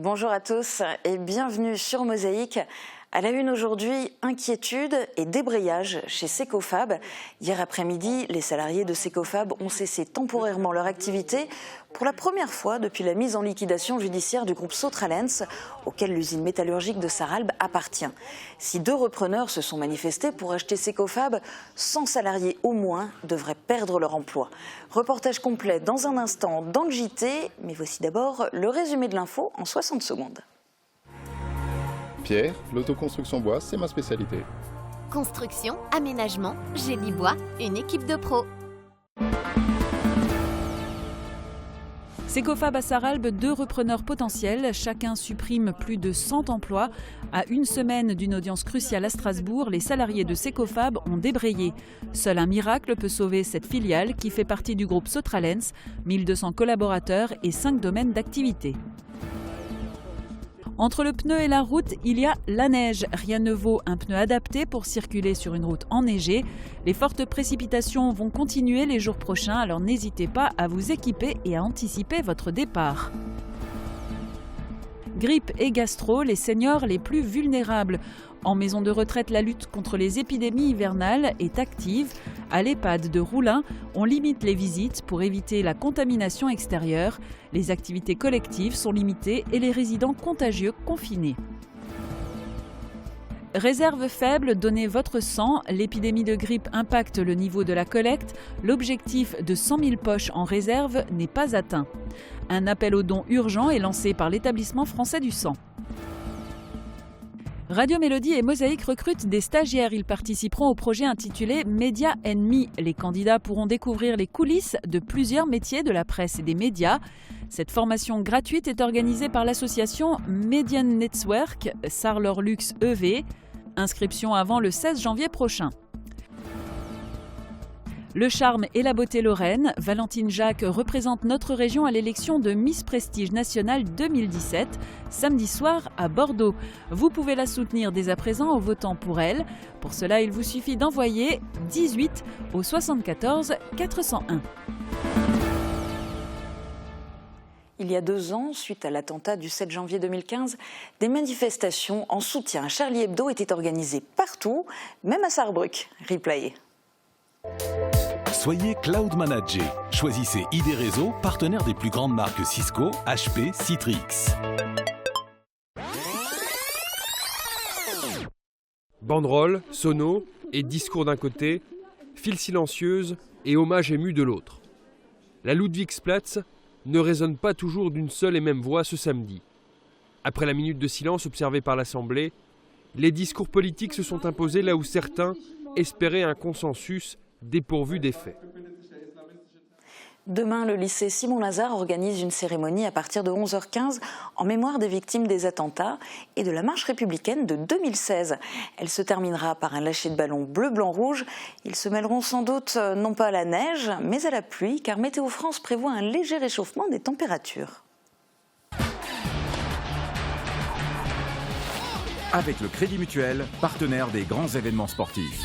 Bonjour à tous et bienvenue sur Mosaïque. À la une aujourd'hui, inquiétude et débrayage chez Secofab. Hier après-midi, les salariés de Secofab ont cessé temporairement leur activité pour la première fois depuis la mise en liquidation judiciaire du groupe Sotralens, auquel l'usine métallurgique de Sarralbe appartient. Si 2 repreneurs se sont manifestés pour acheter Secofab, 100 salariés au moins devraient perdre leur emploi. Reportage complet dans un instant dans le JT, mais voici d'abord le résumé de l'info en 60 secondes. Pierre, l'autoconstruction bois, c'est ma spécialité. Construction, aménagement, génie bois, une équipe de pros. Secofab à Sarralbe, 2 repreneurs potentiels. Chacun supprime plus de 100 emplois. À une semaine d'une audience cruciale à Strasbourg, les salariés de Secofab ont débrayé. Seul un miracle peut sauver cette filiale qui fait partie du groupe Sotralens, 1200 collaborateurs et 5 domaines d'activité. Entre le pneu et la route, il y a la neige. Rien ne vaut un pneu adapté pour circuler sur une route enneigée. Les fortes précipitations vont continuer les jours prochains, alors n'hésitez pas à vous équiper et à anticiper votre départ. Grippe et gastro, les seniors les plus vulnérables. En maison de retraite, la lutte contre les épidémies hivernales est active. À l'EHPAD de Roulin, on limite les visites pour éviter la contamination extérieure. Les activités collectives sont limitées et les résidents contagieux confinés. Réserve faible, donnez votre sang. L'épidémie de grippe impacte le niveau de la collecte. L'objectif de 100 000 poches en réserve n'est pas atteint. Un appel aux dons urgent est lancé par l'Établissement français du sang. Radio Mélodie et Mosaïque recrutent des stagiaires. Ils participeront au projet intitulé Média & Me. Les candidats pourront découvrir les coulisses de plusieurs métiers de la presse et des médias. Cette formation gratuite est organisée par l'association Median Network Saarlorlux EV. Inscription avant le 16 janvier prochain. Le charme et la beauté lorraine, Valentine Jacques représente notre région à l'élection de Miss Prestige Nationale 2017, samedi soir à Bordeaux. Vous pouvez la soutenir dès à présent en votant pour elle. Pour cela, il vous suffit d'envoyer 18 au 74 401. Il y a 2 ans, suite à l'attentat du 7 janvier 2015, des manifestations en soutien à Charlie Hebdo étaient organisées partout, même à Sarrebruck. Replay. Soyez Cloud Manager. Choisissez ID Réseau, partenaire des plus grandes marques Cisco, HP, Citrix. Banderoles, sonos et discours d'un côté, file silencieuse et hommage ému de l'autre. La Ludwigsplatz ne résonne pas toujours d'une seule et même voix ce samedi. Après la minute de silence observée par l'Assemblée, les discours politiques se sont imposés là où certains espéraient un consensus dépourvu des faits. Demain, le lycée Simon-Lazare organise une cérémonie à partir de 11h15 en mémoire des victimes des attentats et de la marche républicaine de 2016. Elle se terminera par un lâcher de ballon bleu, blanc, rouge. Ils se mêleront sans doute non pas à la neige, mais à la pluie, car Météo France prévoit un léger réchauffement des températures. Avec le Crédit Mutuel, partenaire des grands événements sportifs.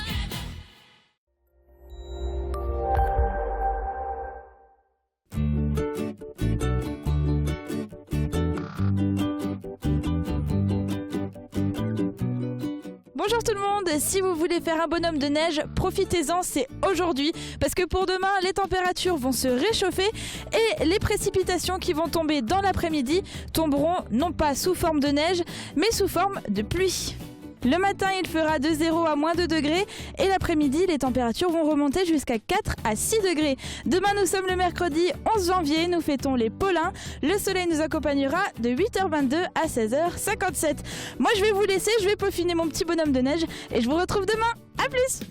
Bonjour tout le monde, si vous voulez faire un bonhomme de neige, profitez-en, c'est aujourd'hui. Parce que pour demain, les températures vont se réchauffer et les précipitations qui vont tomber dans l'après-midi tomberont non pas sous forme de neige, mais sous forme de pluie. Le matin, il fera de 0 à moins 2 degrés et l'après-midi, les températures vont remonter jusqu'à 4 à 6 degrés. Demain, nous sommes le mercredi 11 janvier, nous fêtons les Paulins. Le soleil nous accompagnera de 8h22 à 16h57. Moi, je vais vous laisser, je vais peaufiner mon petit bonhomme de neige et je vous retrouve demain. À plus!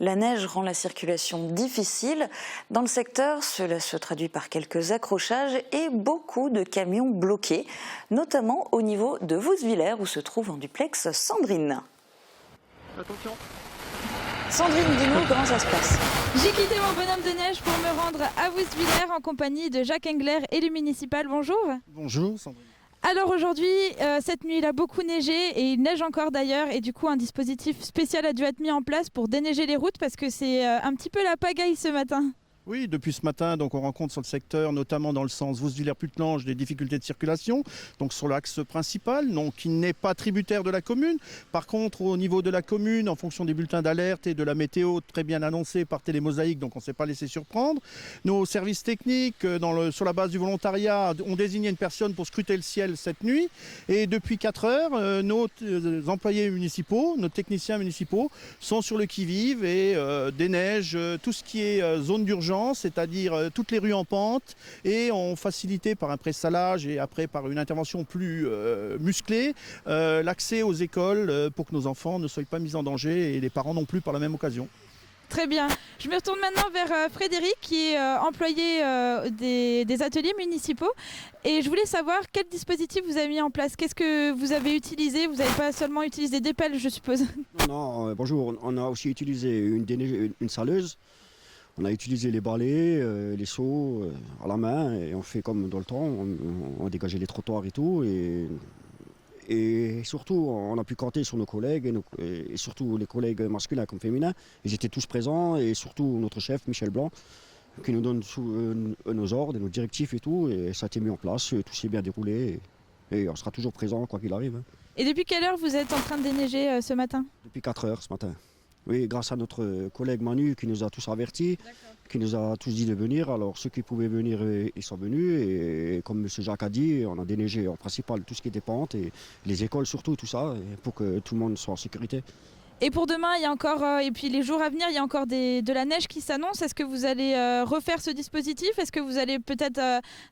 La neige rend la circulation difficile. Dans le secteur, cela se traduit par quelques accrochages et beaucoup de camions bloqués, notamment au niveau de Vousvillers où se trouve en duplex Sandrine. Attention. Sandrine, dis-nous comment ça se passe. J'ai quitté mon bonhomme de neige pour me rendre à Wüstwiller en compagnie de Jacques Engler, élu municipal. Bonjour. Bonjour Sandrine. Alors aujourd'hui, cette nuit il a beaucoup neigé et il neige encore d'ailleurs, et du coup un dispositif spécial a dû être mis en place pour déneiger les routes parce que c'est un petit peu la pagaille ce matin. Oui, depuis ce matin, donc on rencontre sur le secteur, notamment dans le sens Wüstwiller-Puttelange, des difficultés de circulation, donc sur l'axe principal, donc qui n'est pas tributaire de la commune. Par contre, au niveau de la commune, en fonction des bulletins d'alerte et de la météo très bien annoncée par Télémosaïque, donc on ne s'est pas laissé surprendre. Nos services techniques, sur la base du volontariat, ont désigné une personne pour scruter le ciel cette nuit. Et depuis 4 heures, nos employés municipaux, nos techniciens municipaux, sont sur le qui-vive et déneigent tout ce qui est zone d'urgence, c'est-à-dire toutes les rues en pente, et ont facilité par un pré-salage et après par une intervention plus musclée l'accès aux écoles pour que nos enfants ne soient pas mis en danger et les parents non plus par la même occasion. Très bien. Je me retourne maintenant vers Frédéric qui est employé des ateliers municipaux, et je voulais savoir quel dispositif vous avez mis en place. Qu'est-ce que vous avez utilisé? Vous n'avez pas seulement utilisé des pelles, je suppose. Non, bonjour. On a aussi utilisé une saleuse. On a utilisé les balais, les seaux à la main, et on fait comme dans le temps, on a dégagé les trottoirs et tout. Et surtout, on a pu compter sur nos collègues, et surtout les collègues masculins comme féminins. Ils étaient tous présents, et surtout notre chef, Michel Blanc, qui nous donne nos ordres, nos directifs et tout. Et ça a été mis en place, tout s'est bien déroulé, et on sera toujours présent quoi qu'il arrive. Et depuis quelle heure vous êtes en train de déneiger ce matin? Depuis 4 heures ce matin. Oui, grâce à notre collègue Manu qui nous a tous avertis, qui nous a tous dit de venir. Alors ceux qui pouvaient venir, ils sont venus. Et comme M. Jacques a dit, on a déneigé en principal tout ce qui était pente, et les écoles surtout, tout ça, pour que tout le monde soit en sécurité. Et pour demain, il y a encore, et puis les jours à venir, il y a encore de la neige qui s'annonce. Est-ce que vous allez refaire ce dispositif? Est-ce que vous allez peut-être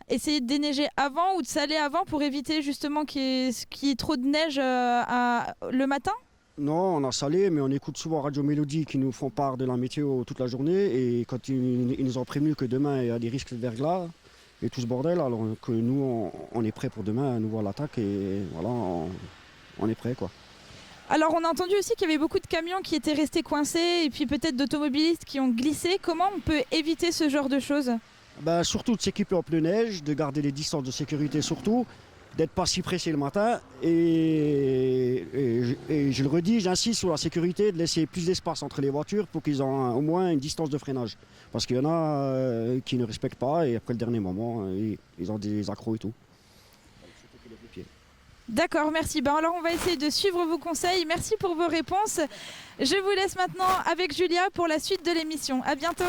essayer de déneiger avant ou de saler avant pour éviter justement qu'il y ait trop de neige le matin? Non, on a salé, mais on écoute souvent Radio Mélodie qui nous font part de la météo toute la journée. Et quand ils nous ont prévenu que demain il y a des risques de verglas et tout ce bordel, alors que nous on est prêts pour demain à nous voir l'attaque, et voilà, on est prêts quoi. Alors on a entendu aussi qu'il y avait beaucoup de camions qui étaient restés coincés, et puis peut-être d'automobilistes qui ont glissé. Comment on peut éviter ce genre de choses? Surtout de s'équiper en pleine neige, de garder les distances de sécurité surtout, d'être pas si pressé le matin, et je le redis, j'insiste sur la sécurité, de laisser plus d'espace entre les voitures pour qu'ils aient au moins une distance de freinage. Parce qu'il y en a qui ne respectent pas, et après le dernier moment, ils ont des accros et tout. D'accord, merci. Alors on va essayer de suivre vos conseils. Merci pour vos réponses. Je vous laisse maintenant avec Julia pour la suite de l'émission. À bientôt.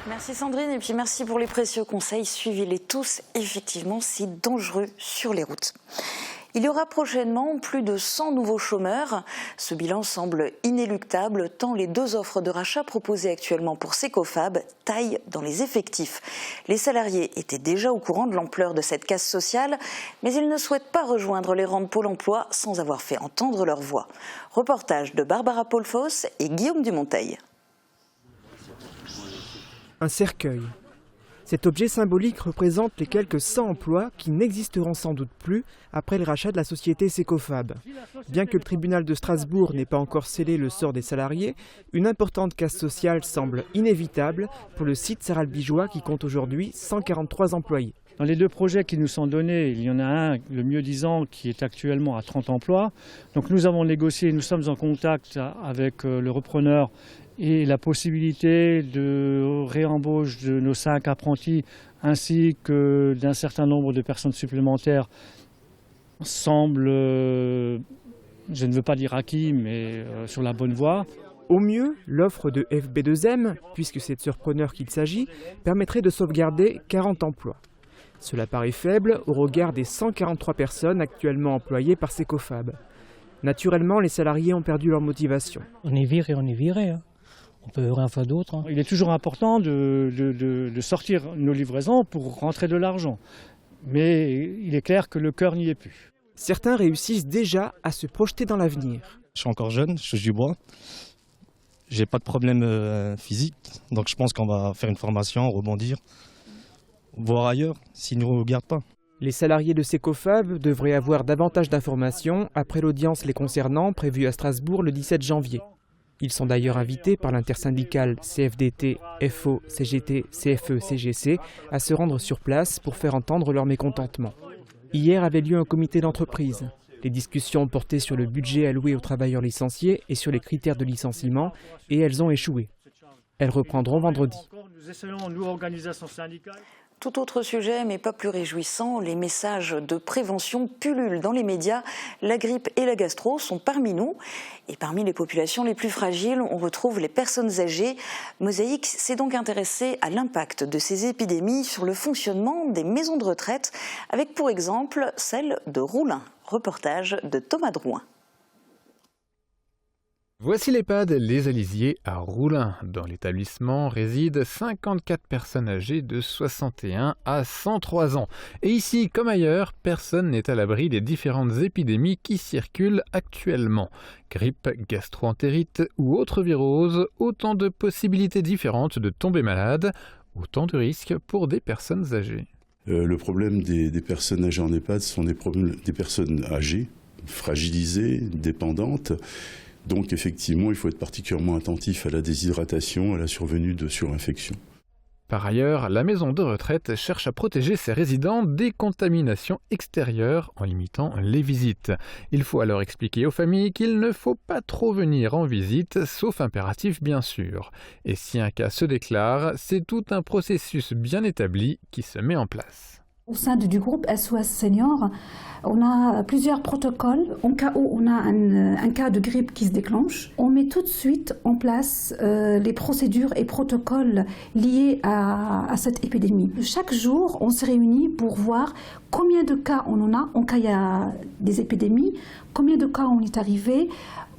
Merci Sandrine, et puis merci pour les précieux conseils. Suivez-les tous, effectivement, c'est dangereux sur les routes. Il y aura prochainement plus de 100 nouveaux chômeurs. Ce bilan semble inéluctable tant les 2 offres de rachat proposées actuellement pour Secofab taillent dans les effectifs. Les salariés étaient déjà au courant de l'ampleur de cette casse sociale, mais ils ne souhaitent pas rejoindre les rangs de Pôle emploi sans avoir fait entendre leur voix. Reportage de Barbara Paulfos et Guillaume Dumonteil. Un cercueil. Cet objet symbolique représente les quelques 100 emplois qui n'existeront sans doute plus après le rachat de la société Secofab. Bien que le tribunal de Strasbourg n'ait pas encore scellé le sort des salariés, une importante casse sociale semble inévitable pour le site saralbigeois qui compte aujourd'hui 143 employés. Dans les 2 projets qui nous sont donnés, il y en a un, le mieux disant, qui est actuellement à 30 emplois. Donc nous avons négocié, nous sommes en contact avec le repreneur, et la possibilité de réembauche de nos 5 apprentis ainsi que d'un certain nombre de personnes supplémentaires semble, je ne veux pas dire acquis, mais sur la bonne voie. Au mieux, l'offre de FB2M, puisque c'est de ce repreneur qu'il s'agit, permettrait de sauvegarder 40 emplois. Cela paraît faible au regard des 143 personnes actuellement employées par Secofab. Naturellement, les salariés ont perdu leur motivation. On est viré, hein. On peut rien faire d'autre. Hein. Il est toujours important de sortir nos livraisons pour rentrer de l'argent. Mais il est clair que le cœur n'y est plus. Certains réussissent déjà à se projeter dans l'avenir. Je suis encore jeune, je touche du bois. J'ai pas de problème physique, donc je pense qu'on va faire une formation, rebondir, voir ailleurs, s'ils ne nous regardent pas. Les salariés de Secofab devraient avoir davantage d'informations après l'audience les concernant prévue à Strasbourg le 17 janvier. Ils sont d'ailleurs invités par l'intersyndicale CFDT, FO, CGT, CFE, CGC à se rendre sur place pour faire entendre leur mécontentement. Hier avait lieu un comité d'entreprise. Les discussions portaient sur le budget alloué aux travailleurs licenciés et sur les critères de licenciement, et elles ont échoué. Elles reprendront vendredi. Tout autre sujet, mais pas plus réjouissant, les messages de prévention pullulent dans les médias. La grippe et la gastro sont parmi nous. Et parmi les populations les plus fragiles, on retrouve les personnes âgées. Mosaïque s'est donc intéressé à l'impact de ces épidémies sur le fonctionnement des maisons de retraite, avec pour exemple celle de Roulin. Reportage de Thomas Drouin. Voici l'EHPAD Les Alisiers à Roulin. Dans l'établissement résident 54 personnes âgées de 61 à 103 ans. Et ici, comme ailleurs, personne n'est à l'abri des différentes épidémies qui circulent actuellement. Grippe, gastro-entérite ou autre virose, autant de possibilités différentes de tomber malade, autant de risques pour des personnes âgées. Le problème des personnes âgées en EHPAD sont des personnes âgées, fragilisées, dépendantes. Donc effectivement, il faut être particulièrement attentif à la déshydratation, à la survenue de surinfections. Par ailleurs, la maison de retraite cherche à protéger ses résidents des contaminations extérieures en limitant les visites. Il faut alors expliquer aux familles qu'il ne faut pas trop venir en visite, sauf impératif bien sûr. Et si un cas se déclare, c'est tout un processus bien établi qui se met en place. Au sein du groupe SOS Senior, on a plusieurs protocoles. En cas où on a un cas de grippe qui se déclenche, on met tout de suite en place les procédures et protocoles liés à cette épidémie. Chaque jour, on se réunit pour voir combien de cas on en a en cas il y a des épidémies, combien de cas on est arrivé.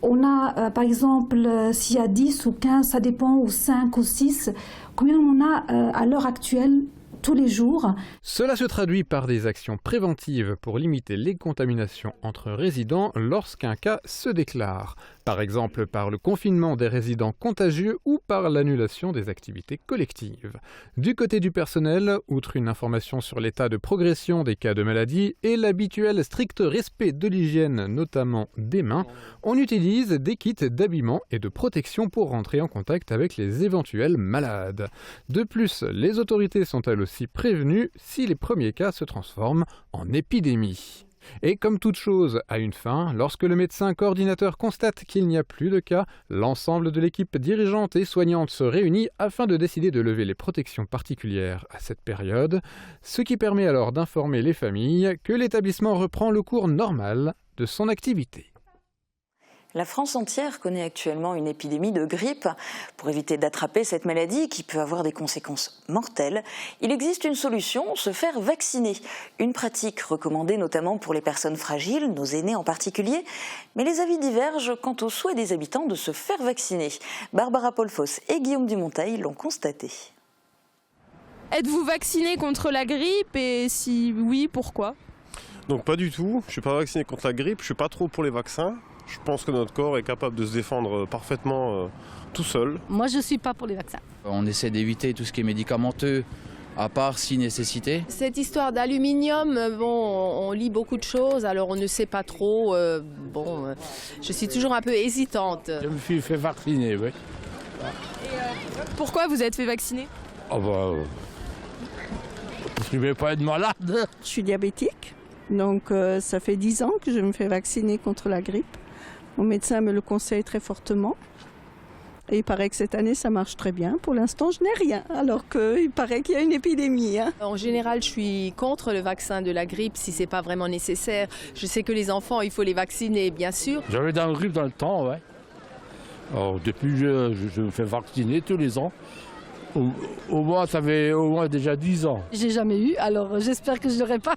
On a, par exemple, s'il y a 10 ou 15, ça dépend, ou 5 ou 6, combien on a à l'heure actuelle tous les jours. Cela se traduit par des actions préventives pour limiter les contaminations entre résidents lorsqu'un cas se déclare. Par exemple par le confinement des résidents contagieux ou par l'annulation des activités collectives. Du côté du personnel, outre une information sur l'état de progression des cas de maladie et l'habituel strict respect de l'hygiène, notamment des mains, on utilise des kits d'habillement et de protection pour rentrer en contact avec les éventuels malades. De plus, les autorités sont elles aussi prévenues si les premiers cas se transforment en épidémie. Et comme toute chose a une fin, lorsque le médecin coordinateur constate qu'il n'y a plus de cas, l'ensemble de l'équipe dirigeante et soignante se réunit afin de décider de lever les protections particulières à cette période, ce qui permet alors d'informer les familles que l'établissement reprend le cours normal de son activité. La France entière connaît actuellement une épidémie de grippe. Pour éviter d'attraper cette maladie qui peut avoir des conséquences mortelles, il existe une solution, se faire vacciner. Une pratique recommandée notamment pour les personnes fragiles, nos aînés en particulier. Mais les avis divergent quant au souhait des habitants de se faire vacciner. Barbara Polfos et Guillaume Dumonteil l'ont constaté. Êtes-vous vacciné contre la grippe et si oui, pourquoi ? Donc pas du tout, je ne suis pas vacciné contre la grippe, je ne suis pas trop pour les vaccins. Je pense que notre corps est capable de se défendre parfaitement tout seul. Moi, je ne suis pas pour les vaccins. On essaie d'éviter tout ce qui est médicamenteux, à part si nécessité. Cette histoire d'aluminium, on lit beaucoup de choses, alors on ne sait pas trop. Je suis toujours un peu hésitante. Je me suis fait vacciner, oui. Et pourquoi vous êtes fait vacciner ? Parce que je ne vais pas être malade. Je suis diabétique, donc ça fait 10 ans que je me fais vacciner contre la grippe. Mon médecin me le conseille très fortement. Et il paraît que cette année, ça marche très bien. Pour l'instant, je n'ai rien, alors qu'il paraît qu'il y a une épidémie. En général, je suis contre le vaccin de la grippe si ce n'est pas vraiment nécessaire. Je sais que les enfants, il faut les vacciner, bien sûr. J'avais dans la grippe dans le temps, ouais. Alors, depuis, je me fais vacciner tous les ans. Au moins, ça fait au moins déjà 10 ans. J'ai jamais eu, alors j'espère que je n'aurai pas.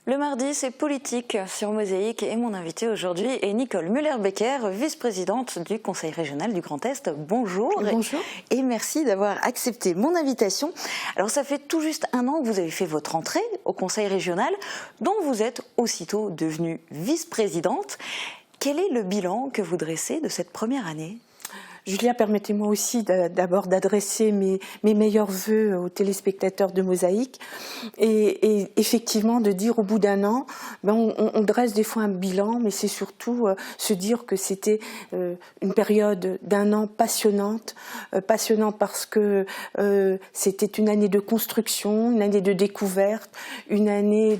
Le mardi, c'est politique sur Mosaïque et mon invitée aujourd'hui est Nicole Müller-Becker, vice-présidente du Conseil régional du Grand Est. Bonjour. Bonjour. Et merci d'avoir accepté mon invitation. Alors ça fait tout juste 1 an que vous avez fait votre entrée au Conseil régional, dont vous êtes aussitôt devenue vice-présidente. Quel est le bilan que vous dressez de cette première année ? Julia, permettez-moi aussi d'abord d'adresser mes meilleurs vœux aux téléspectateurs de Mosaïque et effectivement de dire au bout d'un an, on dresse des fois un bilan, mais c'est surtout se dire que c'était une période d'un an passionnante parce que c'était une année de construction, une année de découverte, une année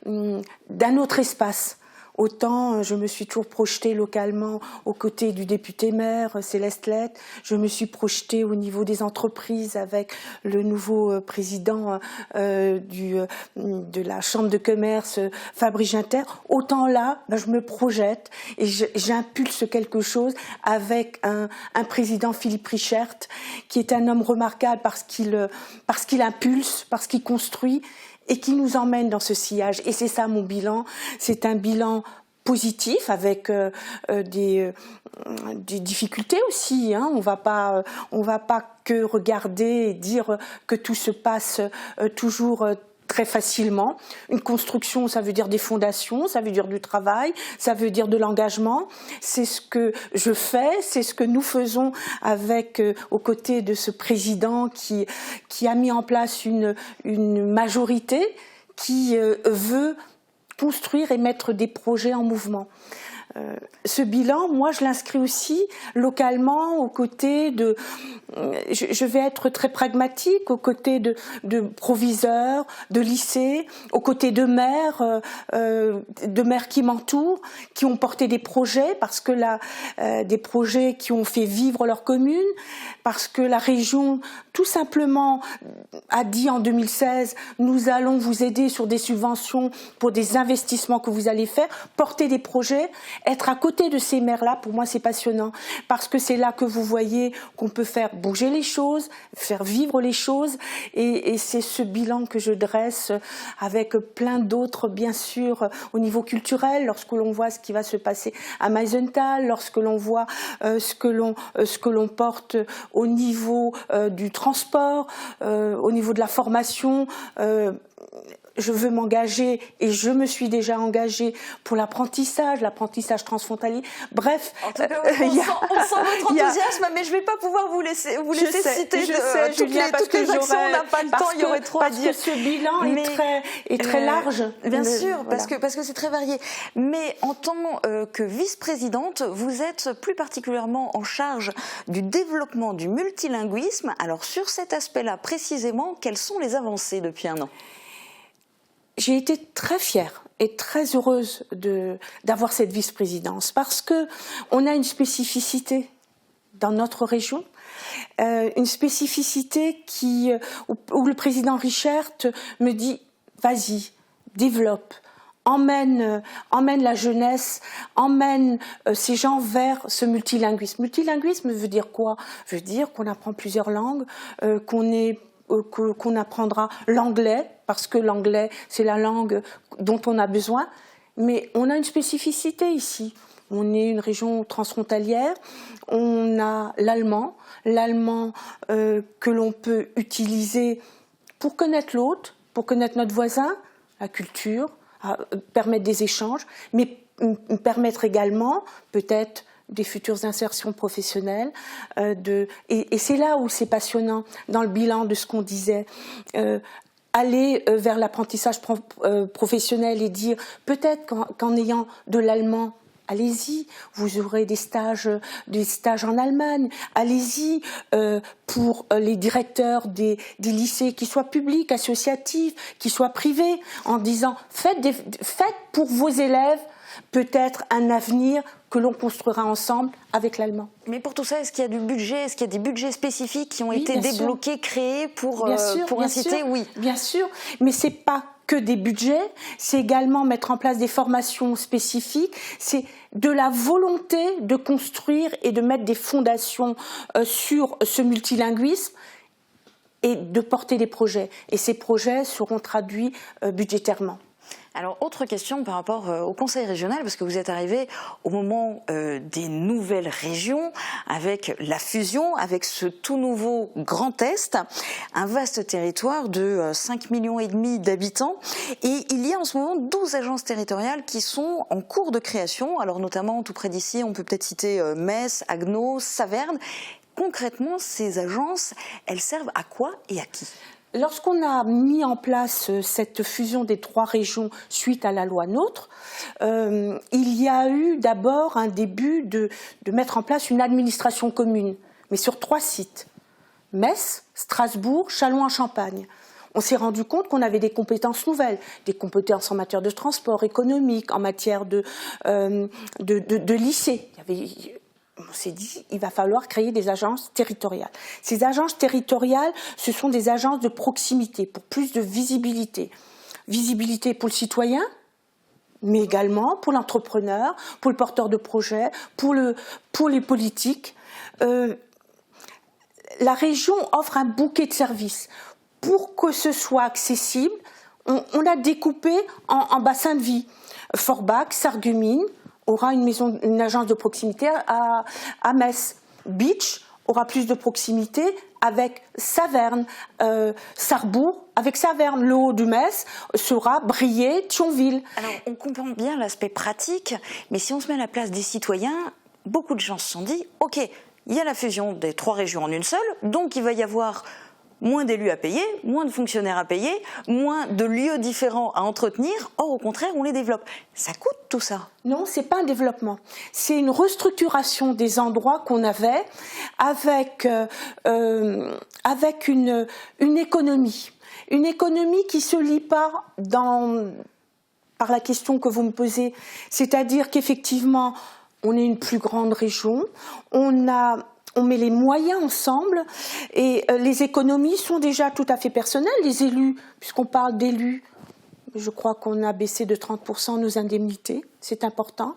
d'un autre espace. Autant je me suis toujours projetée localement aux côtés du député-maire Céleste Lett, je me suis projetée au niveau des entreprises avec le nouveau président de la Chambre de commerce Fabrice Ginter. Autant là, je me projette et j'impulse quelque chose avec un président Philippe Richert qui est un homme remarquable parce qu'il impulse, parce qu'il construit et qui nous emmène dans ce sillage. Et c'est ça mon bilan, c'est un bilan positif avec des difficultés aussi. Hein. On va pas que regarder et dire que tout se passe toujours très facilement. Une construction, ça veut dire des fondations, ça veut dire du travail, ça veut dire de l'engagement. C'est ce que je fais, c'est ce que nous faisons avec, aux côtés de ce président qui a mis en place une majorité qui veut construire et mettre des projets en mouvement. Ce bilan, moi, je l'inscris aussi localement aux côtés de... Je vais être très pragmatique, aux côtés de proviseurs, de lycées, aux côtés de maires qui m'entourent, qui ont porté des projets, parce que des projets qui ont fait vivre leur commune, parce que la région, tout simplement, a dit en 2016, nous allons vous aider sur des subventions pour des investissements que vous allez faire, porter des projets, être à côté de ces maires-là, pour moi, c'est passionnant, parce que c'est là que vous voyez qu'on peut faire bouger les choses, faire vivre les choses, et c'est ce bilan que je dresse avec plein d'autres, bien sûr, au niveau culturel, lorsque l'on voit ce qui va se passer à Meisenthal, lorsque l'on voit ce que l'on porte au niveau du transport, au niveau de la formation. Je veux m'engager et je me suis déjà engagée pour l'apprentissage transfrontalier. Bref, en tout cas, on sent votre enthousiasme, mais je ne vais pas pouvoir vous laisser citer toutes les actions. On n'a pas le temps, il y aurait trop à dire. Parce que ce bilan est très large. Bien sûr, parce que c'est très varié. Mais en tant que vice-présidente, vous êtes plus particulièrement en charge du développement du multilinguisme. Alors sur cet aspect-là précisément, quelles sont les avancées depuis un an ? J'ai été très fière et très heureuse d'avoir cette vice-présidence parce que on a une spécificité dans notre région, une spécificité où le président Richert me dit vas-y, développe, emmène la jeunesse, emmène ces gens vers ce multilinguisme. Multilinguisme veut dire quoi? Veut dire qu'on apprend plusieurs langues, qu'on apprendra l'anglais, parce que l'anglais, c'est la langue dont on a besoin. Mais on a une spécificité ici. On est une région transfrontalière, on a l'allemand que l'on peut utiliser pour connaître l'autre, pour connaître notre voisin, la culture, permettre des échanges, mais permettre également peut-être des futures insertions professionnelles. Et c'est là où c'est passionnant, dans le bilan de ce qu'on disait. Aller vers l'apprentissage professionnel et dire peut-être qu'en ayant de l'allemand, allez-y, vous aurez des stages en Allemagne. Allez-y pour les directeurs des lycées, qu'ils soient publics, associatifs, qu'ils soient privés, en disant faites pour vos élèves peut-être un avenir que l'on construira ensemble avec l'allemand. Mais pour tout ça, est-ce qu'il y a du budget? Est-ce qu'il y a des budgets spécifiques qui ont été débloqués, créés pour inciter? Oui, bien sûr, mais c'est pas que des budgets, c'est également mettre en place des formations spécifiques, c'est de la volonté de construire et de mettre des fondations sur ce multilinguisme et de porter des projets. Et ces projets seront traduits budgétairement. Alors, autre question par rapport au Conseil régional, parce que vous êtes arrivé au moment des nouvelles régions, avec la fusion, avec ce tout nouveau Grand Est, un vaste territoire de 5,5 millions d'habitants. Et il y a en ce moment 12 agences territoriales qui sont en cours de création. Alors, notamment, tout près d'ici, on peut peut-être citer Metz, Haguenau, Saverne. Concrètement, ces agences, elles servent à quoi et à qui ? Lorsqu'on a mis en place cette fusion des 3 régions suite à la loi NOTRe, il y a eu d'abord un début de mettre en place une administration commune, mais sur 3 sites, Metz, Strasbourg, Châlons-en-Champagne. On s'est rendu compte qu'on avait des compétences nouvelles, des compétences en matière de transport économique, en matière de lycée. On s'est dit, il va falloir créer des agences territoriales. Ces agences territoriales, ce sont des agences de proximité pour plus de visibilité. Visibilité pour le citoyen, mais également pour l'entrepreneur, pour le porteur de projet, pour les politiques. La région offre un bouquet de services. Pour que ce soit accessible, on a découpé en bassins de vie. Forbach, Sarreguemines aura une agence de proximité à Metz. Beach aura plus de proximité avec Saverne. Sarrebourg avec Saverne. Le haut du Metz sera Briey, Thionville. Alors, on comprend bien l'aspect pratique, mais si on se met à la place des citoyens, beaucoup de gens se sont dit, ok, il y a la fusion des 3 régions en une seule, donc il va y avoir moins d'élus à payer, moins de fonctionnaires à payer, moins de lieux différents à entretenir. Or, au contraire, on les développe. Ça coûte tout ça? Non, c'est pas un développement. C'est une restructuration des endroits qu'on avait avec une économie. Une économie qui se lie pas par la question que vous me posez. C'est-à-dire qu'effectivement, on est une plus grande région, on met les moyens ensemble et les économies sont déjà tout à fait personnelles. Les élus, puisqu'on parle d'élus, je crois qu'on a baissé de 30% nos indemnités, c'est important.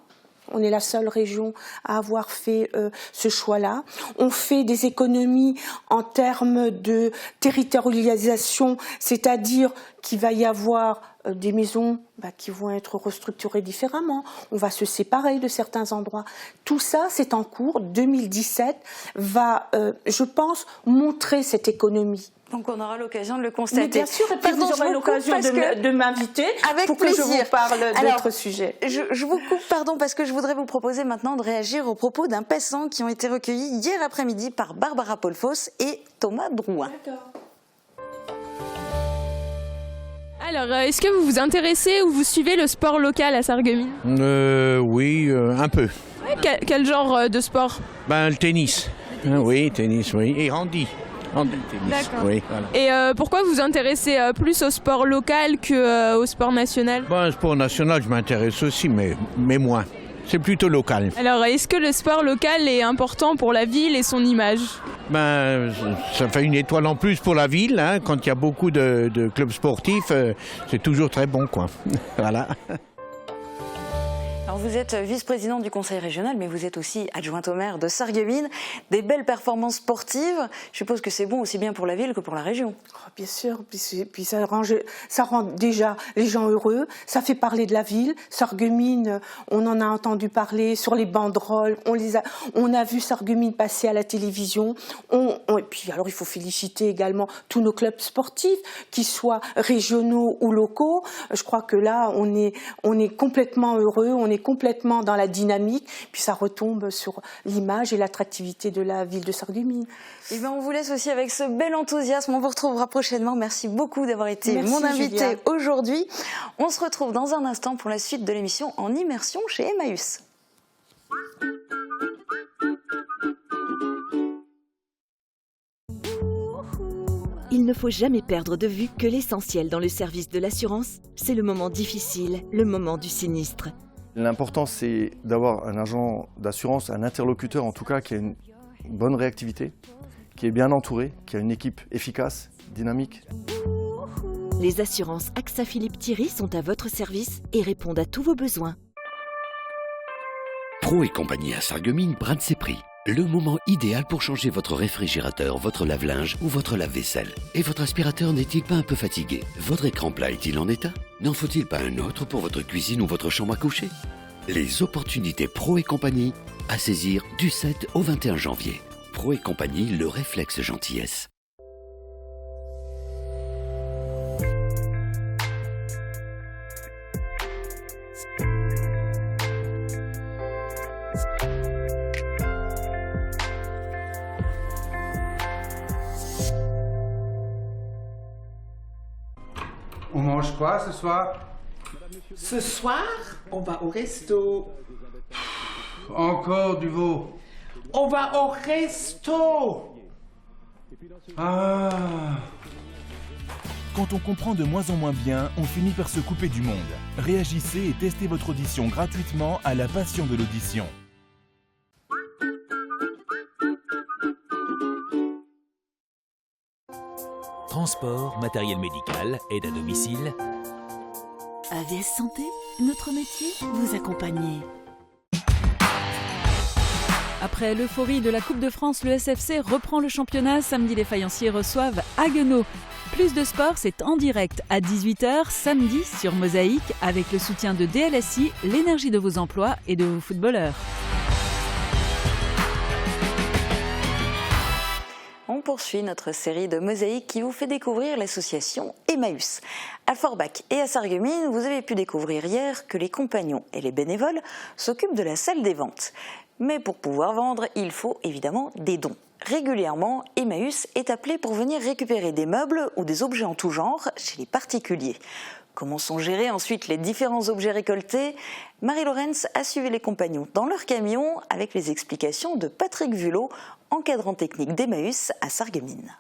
On est la seule région à avoir fait ce choix-là. On fait des économies en termes de territorialisation, c'est-à-dire qu'il va y avoir des maisons qui vont être restructurées différemment. On va se séparer de certains endroits. Tout ça, c'est en cours. 2017 va, je pense, montrer cette économie. Donc on aura l'occasion de le constater. Mais bien sûr, et puis vous aurez l'occasion de m'inviter pour que je vous parle d'autres sujets. Je vous coupe, pardon, parce que je voudrais vous proposer maintenant de réagir aux propos d'un passant qui ont été recueillis hier après-midi par Barbara Polfos et Thomas Drouin. D'accord. Alors, est-ce que vous vous intéressez ou vous suivez le sport local à Sarreguemines ? Oui, un peu. Ouais, quel genre de sport ? Le tennis. Oui, tennis, oui. Et handi. Tennis. D'accord. Oui, voilà. Et pourquoi vous vous intéressez plus au sport local qu'au sport national ? Le sport national, je m'intéresse aussi, mais moins. C'est plutôt local. Alors, est-ce que le sport local est important pour la ville et son image ? Ça fait une étoile en plus pour la ville. Hein. Quand il y a beaucoup de clubs sportifs, c'est toujours très bon, quoi. Voilà. Alors vous êtes vice-président du conseil régional, mais vous êtes aussi adjointe au maire de Sarreguemines. Des belles performances sportives. Je suppose que c'est bon aussi bien pour la ville que pour la région. Oh, bien sûr, puis ça rend déjà les gens heureux. Ça fait parler de la ville. Sarreguemines, on en a entendu parler sur les banderoles. On a vu Sarreguemines passer à la télévision. Et puis alors il faut féliciter également tous nos clubs sportifs, qu'ils soient régionaux ou locaux. Je crois que là on est complètement heureux. On est complètement dans la dynamique, puis ça retombe sur l'image et l'attractivité de la ville de Sarreguemines. Et on vous laisse aussi avec ce bel enthousiasme. On vous retrouvera prochainement. Merci beaucoup d'avoir été mon invité aujourd'hui. On se retrouve dans un instant pour la suite de l'émission En immersion chez Emmaüs. Il ne faut jamais perdre de vue que l'essentiel dans le service de l'assurance, c'est le moment difficile, le moment du sinistre. L'important, c'est d'avoir un agent d'assurance, un interlocuteur en tout cas, qui a une bonne réactivité, qui est bien entouré, qui a une équipe efficace, dynamique. Les assurances AXA Philippe Thierry sont à votre service et répondent à tous vos besoins. Pro et compagnie à Sarreguemines brade ses prix. Le moment idéal pour changer votre réfrigérateur, votre lave-linge ou votre lave-vaisselle. Et votre aspirateur n'est-il pas un peu fatigué? Votre écran plat est-il en état? N'en faut-il pas un autre pour votre cuisine ou votre chambre à coucher? Les opportunités Pro et compagnie à saisir du 7 au 21 janvier. Pro et compagnie, le réflexe gentillesse. On mange quoi ce soir? Ce soir, on va au resto. Encore du veau. On va au resto. Ah. Quand on comprend de moins en moins bien, on finit par se couper du monde. Réagissez et testez votre audition gratuitement à la passion de l'audition. Transport, matériel médical, aide à domicile. AVS Santé, notre métier, vous accompagner. Après l'euphorie de la Coupe de France, le SFC reprend le championnat. Samedi, les faïenciers reçoivent Haguenau. Plus de sport, c'est en direct à 18h, samedi, sur Mosaïque, avec le soutien de DLSI, l'énergie de vos emplois et de vos footballeurs. On poursuit notre série de Mosaïques qui vous fait découvrir l'association Emmaüs. À Forbach et à Sarreguemines, vous avez pu découvrir hier que les compagnons et les bénévoles s'occupent de la salle des ventes. Mais pour pouvoir vendre, il faut évidemment des dons. Régulièrement, Emmaüs est appelé pour venir récupérer des meubles ou des objets en tout genre chez les particuliers. Comment sont gérés ensuite les différents objets récoltés? Marie-Laurence a suivi les compagnons dans leur camion avec les explications de Patrick Vulot, encadrant technique d'Emmaüs à Sarreguemines.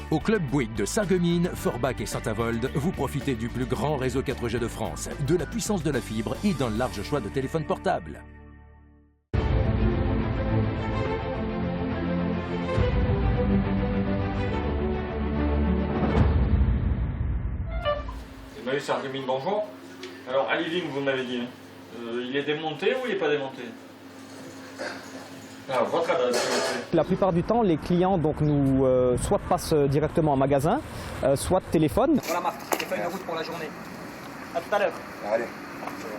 Au Club Bouygues de Sarreguemines, Forbach et Saint-Avold, vous profitez du plus grand réseau 4G de France, de la puissance de la fibre et d'un large choix de téléphones portables. Emmaüs Sarreguemines, bonjour. Alors, à Living, vous m'avez dit, il est démonté ou il n'est pas démonté? Alors, votre adresse, s'il vous plaît. La plupart du temps, les clients donc, nous soit passent directement en magasin, soit téléphonent. Voilà Marc, j'ai fait une route pour la journée. À tout à l'heure. Allez.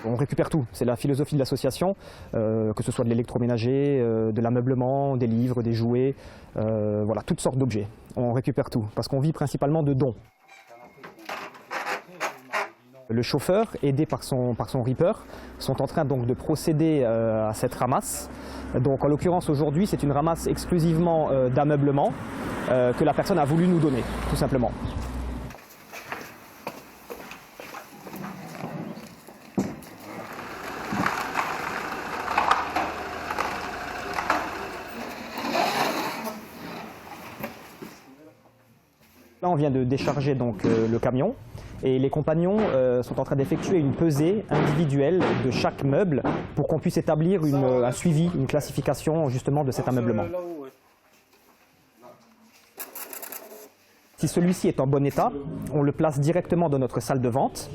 On récupère tout, c'est la philosophie de l'association, que ce soit de l'électroménager, de l'ameublement, des livres, des jouets, voilà, toutes sortes d'objets. On récupère tout, parce qu'on vit principalement de dons. Le chauffeur, aidé par son Reaper, sont en train donc de procéder à cette ramasse. Donc en l'occurrence aujourd'hui, c'est une ramasse exclusivement d'ameublement que la personne a voulu nous donner, tout simplement. Là, on vient de décharger donc le camion. Et les compagnons sont en train d'effectuer une pesée individuelle de chaque meuble pour qu'on puisse établir un suivi, une classification justement de cet ameublement. Si celui-ci est en bon état, on le place directement dans notre salle de vente.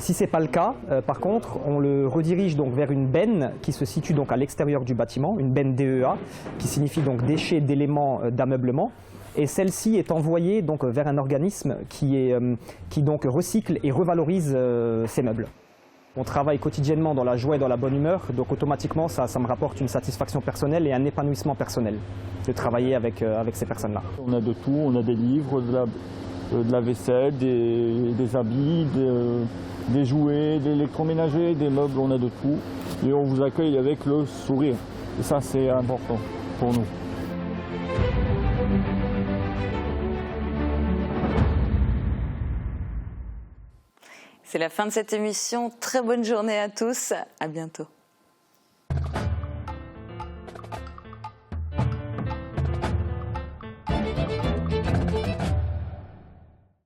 Si ce n'est pas le cas, par contre, on le redirige donc vers une benne qui se situe donc à l'extérieur du bâtiment, une benne DEA, qui signifie donc déchets d'éléments d'ameublement. Et celle-ci est envoyée donc vers un organisme qui donc recycle et revalorise ces meubles. On travaille quotidiennement dans la joie et dans la bonne humeur, donc automatiquement ça me rapporte une satisfaction personnelle et un épanouissement personnel de travailler avec ces personnes-là. On a de tout, on a des livres, de la vaisselle, des habits, des jouets, de l'électroménager, des meubles, on a de tout. Et on vous accueille avec le sourire. Et ça c'est important pour nous. C'est la fin de cette émission. Très bonne journée à tous. À bientôt.